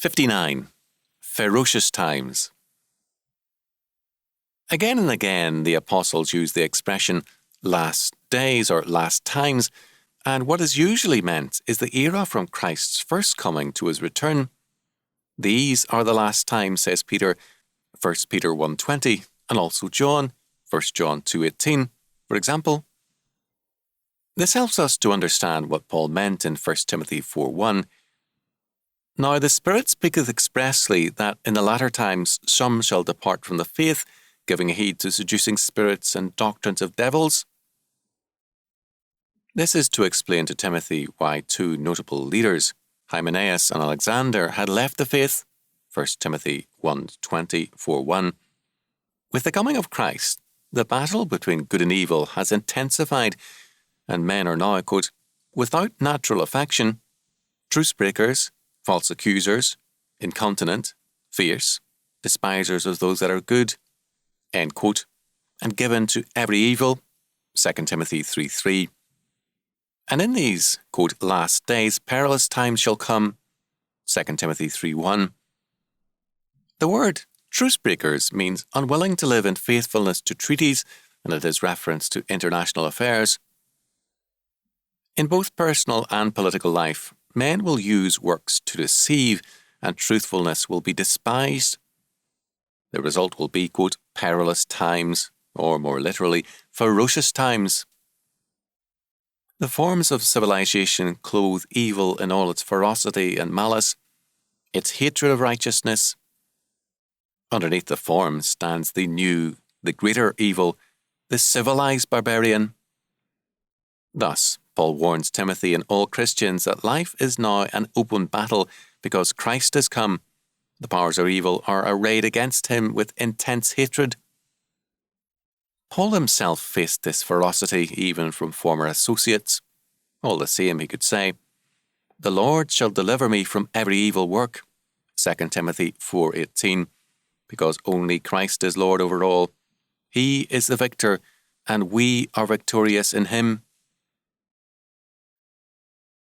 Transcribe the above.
59. Ferocious times. Again and again, the apostles use the expression last days or last times, and what is usually meant is the era from Christ's first coming to his return. These are the last times, says Peter, 1 Peter 1:20, and also John, 1 John 2:18, for example. This helps us to understand what Paul meant in 1 Timothy 4:1. Now the Spirit speaketh expressly that in the latter times some shall depart from the faith, giving heed to seducing spirits and doctrines of devils. This is to explain to Timothy why two notable leaders, Hymenaeus and Alexander, had left the faith, 1 Timothy 1:20, 4:1. With the coming of Christ, the battle between good and evil has intensified, and men are now, quote, without natural affection, truce breakers, false accusers, incontinent, fierce, despisers of those that are good, end quote, and given to every evil, 2 Timothy 3:3. And in these, quote, last days, perilous times shall come, 2 Timothy 3:1. The word truce breakers means unwilling to live in faithfulness to treaties, and it is reference to international affairs. In both personal and political life, men will use works to deceive, and truthfulness will be despised. The result will be, quote, perilous times, or more literally, ferocious times. The forms of civilization clothe evil in all its ferocity and malice, its hatred of righteousness. Underneath the form stands the new, the greater evil, the civilized barbarian. Thus, Paul warns Timothy and all Christians that life is now an open battle because Christ has come. The powers of evil are arrayed against him with intense hatred. Paul himself faced this ferocity even from former associates. All the same, he could say, "The Lord shall deliver me from every evil work," 2 Timothy 4:18, because only Christ is Lord over all. He is the victor, and we are victorious in him.